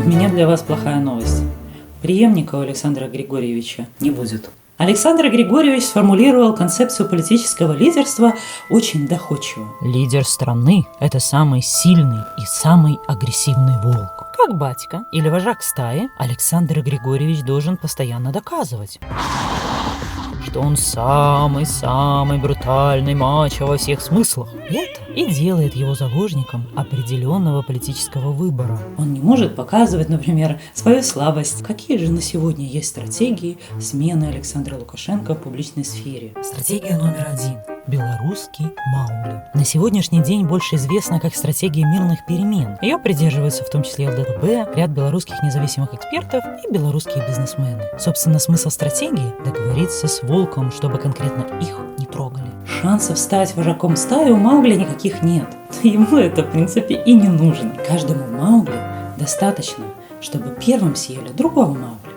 У меня для вас плохая новость. Преемника у Александра Григорьевича не будет. Александр Григорьевич сформулировал концепцию политического лидерства очень доходчиво. Лидер страны – это самый сильный и самый агрессивный волк. Как батька или вожак стаи, Александр Григорьевич должен постоянно доказывать, что он самый-самый брутальный мачо во всех смыслах. Это и делает его заложником определенного политического выбора. Он не может показывать, например, свою слабость. Какие же на сегодня есть стратегии смены Александра Лукашенко в публичной сфере? Стратегия номер 1. Белорусский Маугли. На сегодняшний день больше известна как стратегия мирных перемен. Ее придерживаются в том числе ЛДП, ряд белорусских независимых экспертов и белорусские бизнесмены. Собственно, смысл стратегии – договориться с волком, чтобы конкретно их не трогали. Шансов стать вожаком стаи у Маугли никаких нет. Ему это, в принципе, и не нужно. Каждому Маугли достаточно, чтобы первым съели другого Маугли.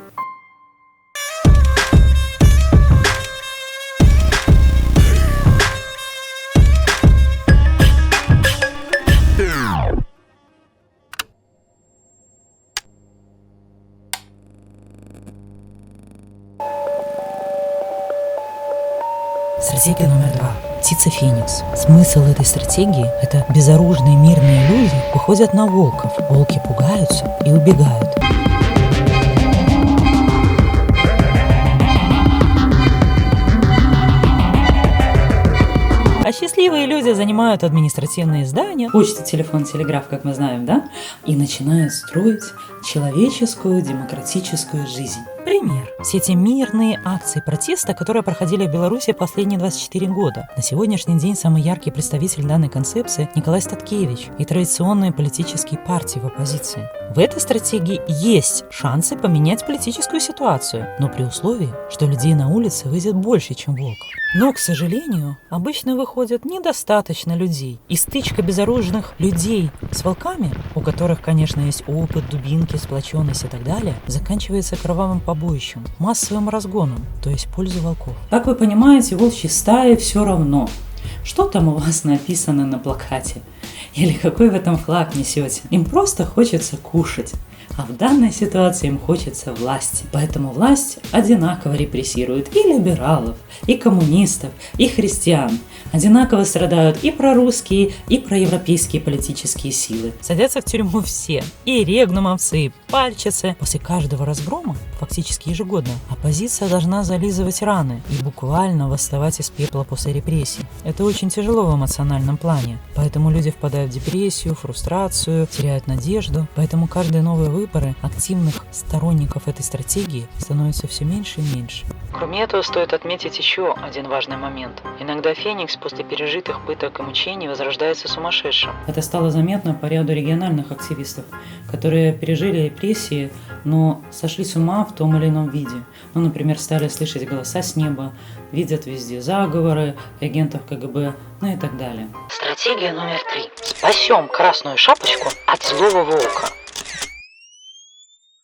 Стратегия номер 2. Птица Феникс. Смысл этой стратегии – это безоружные мирные люди выходят на волков. Волки пугаются и убегают. А счастливые люди занимают административные здания, Почта, телефон, телеграф, как мы знаем, да? И начинают строить человеческую демократическую жизнь. Пример. Все те мирные акции протеста, которые проходили в Беларуси последние 24 года. На сегодняшний день самый яркий представитель данной концепции Николай Статкевич и традиционные политические партии в оппозиции. В этой стратегии есть шансы поменять политическую ситуацию, но при условии, что людей на улице выйдет больше, чем волков. Но, к сожалению, обычно выходит недостаточно людей. И стычка безоружных людей с волками, у которых, конечно, есть опыт, дубинки, сплоченность и так далее, заканчивается кровавым побоищем, массовым разгоном, то есть в пользу волков. Как вы понимаете, волчьей стае все равно, что там у вас написано на плакате или какой вы там флаг несете. Им просто хочется кушать. А в данной ситуации им хочется власти. Поэтому власть одинаково репрессирует и либералов, и коммунистов, и христиан. Одинаково страдают и прорусские, и проевропейские политические силы. Садятся в тюрьму все. И регнумовцы, и пальчицы. После каждого разгрома, фактически ежегодно, оппозиция должна зализывать раны и буквально восставать из пепла после репрессий. Это очень тяжело в эмоциональном плане. Поэтому люди впадают в депрессию, фрустрацию, теряют надежду. Поэтому каждые новые выборы активных сторонников этой стратегии становится все меньше и меньше. Кроме этого, стоит отметить еще один важный момент. Иногда Феникс после пережитых пыток и мучений возрождается сумасшедшим. Это стало заметно по ряду региональных активистов, которые пережили репрессии, но сошли с ума в том или ином виде. Ну, например, стали слышать голоса с неба, видят везде заговоры, агентов КГБ, ну и так далее. Стратегия номер 3. Спасем Красную Шапочку от злого волка.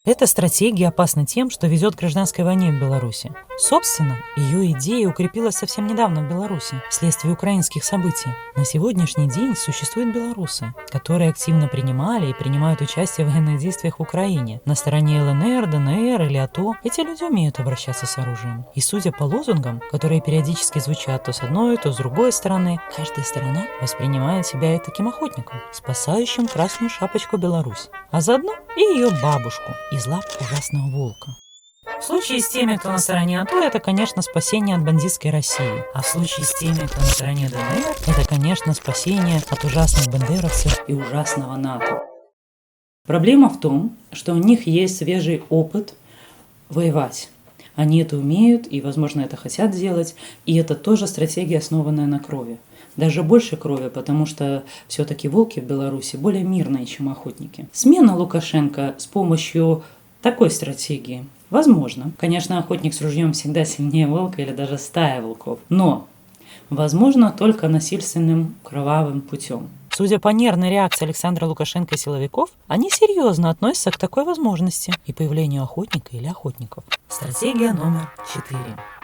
Эта стратегия опасна тем, что ведет к гражданской войне в Беларуси. Собственно, ее идея укрепилась совсем недавно в Беларуси, вследствие украинских событий. На сегодняшний день существуют белорусы, которые активно принимали и принимают участие в военных действиях в Украине. На стороне ЛНР, ДНР или АТО эти люди умеют обращаться с оружием. И судя по лозунгам, которые периодически звучат то с одной, то с другой стороны, каждая сторона воспринимает себя и таким охотником, спасающим Красную Шапочку Беларусь, а заодно и ее бабушку из лап ужасного волка. В случае с теми, кто на стороне АТО, это, конечно, спасение от бандитской России. А в случае с теми, кто на стороне ДНР, это, конечно, спасение от ужасных бандеровцев И ужасного НАТО. Проблема в том, что у них есть свежий опыт воевать. Они это умеют и, возможно, это хотят делать. И это тоже стратегия, основанная на крови. Даже больше крови, потому что все-таки волки в Беларуси более мирные, чем охотники. Смена Лукашенко с помощью такой стратегии возможно. Конечно, охотник с ружьем всегда сильнее волка или даже стая волков. Но возможно только насильственным кровавым путем. Судя по нервной реакции Александра Лукашенко и силовиков, они серьезно относятся к такой возможности и появлению охотника или охотников. Стратегия номер 4.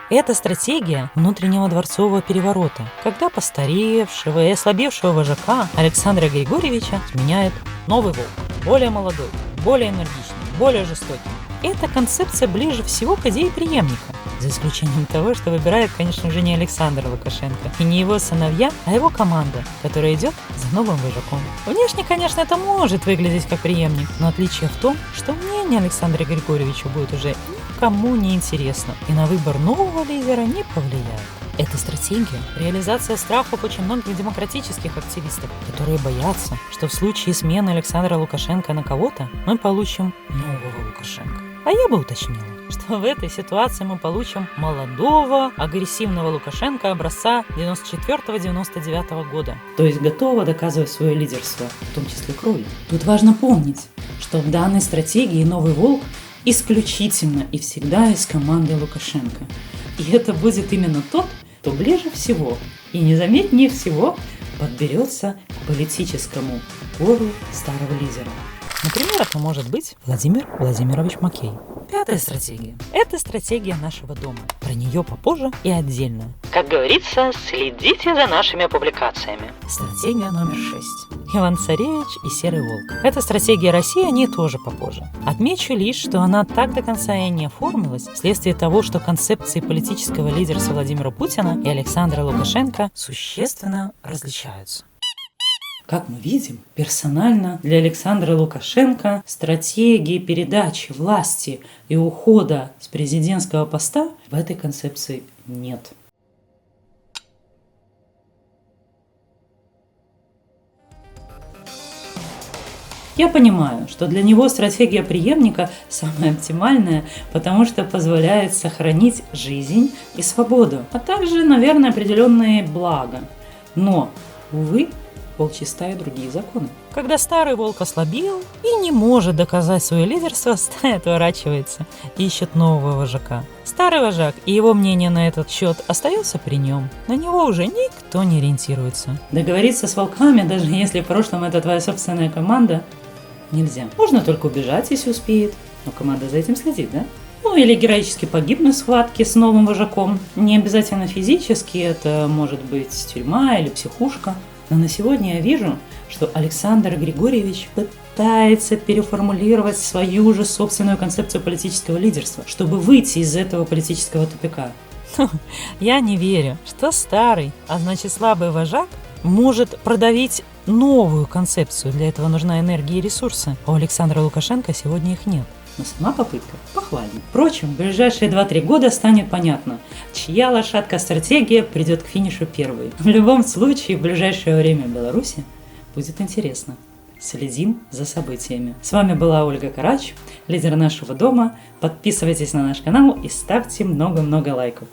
Это стратегия внутреннего дворцового переворота, когда постаревшего и ослабевшего вожака Александра Григорьевича сменяет новый волк, более молодой, более энергичным, более жестоким. Эта концепция ближе всего к идее преемника, за исключением того, что выбирает, конечно же, не Александр Лукашенко и не его сыновья, а его команда, которая идет за новым вожаком. Внешне, конечно, это может выглядеть как преемник, но отличие в том, что мнение Александра Григорьевича будет уже никому не интересно и на выбор нового лидера не повлияет. Эта стратегия – реализация страхов очень многих демократических активистов, которые боятся, что в случае смены Александра Лукашенко на кого-то мы получим нового Лукашенко. А я бы уточнила, что в этой ситуации мы получим молодого, агрессивного Лукашенко образца 94-99 года. То есть готова доказывать свое лидерство, в том числе кровью. Тут важно помнить, что в данной стратегии новый волк исключительно и всегда из команды Лукашенко. И это будет именно тот, кто ближе всего и незаметнее всего подберется к политическому кору старого лидера. Например, это может быть Владимир Владимирович Макей. Пятая стратегия. Это стратегия нашего дома. Про нее попозже и отдельно. Как говорится, следите за нашими публикациями. Стратегия номер 6. Иван-Царевич и Серый Волк. Это стратегия России, о ней тоже попозже. Отмечу лишь, что она так до конца и не оформилась вследствие того, что концепции политического лидерства Владимира Путина и Александра Лукашенко существенно различаются. Как мы видим, персонально для Александра Лукашенко стратегии передачи власти и ухода с президентского поста в этой концепции нет. Я понимаю, что для него стратегия преемника самая оптимальная, потому что позволяет сохранить жизнь и свободу, а также, наверное, определенные блага. Но, увы, волчьи стаи другие законы. Когда старый волк ослабил и не может доказать свое лидерство, стая отворачивается и ищет нового вожака. Старый вожак и его мнение на этот счет остается при нем. На него уже никто не ориентируется. Договориться с волками, даже если в прошлом это твоя собственная команда, нельзя. Можно только убежать, если успеет, но команда за этим следит, да? Ну или героически погибнуть в схватке с новым вожаком. Не обязательно физически, это может быть тюрьма или психушка. Но на сегодня я вижу, что Александр Григорьевич пытается переформулировать свою же собственную концепцию политического лидерства, чтобы выйти из этого политического тупика. Я не верю, что старый, а значит слабый вожак, может продавить новую концепцию. Для этого нужна энергия и ресурсы. А у Александра Лукашенко сегодня их нет. Но сама попытка похвальна. Впрочем, в ближайшие 2-3 года станет понятно, чья лошадка-стратегия придет к финишу первой. В любом случае, в ближайшее время в Беларуси будет интересно. Следим за событиями. С вами была Ольга Карач, лидер нашего дома. Подписывайтесь на наш канал и ставьте много-много лайков.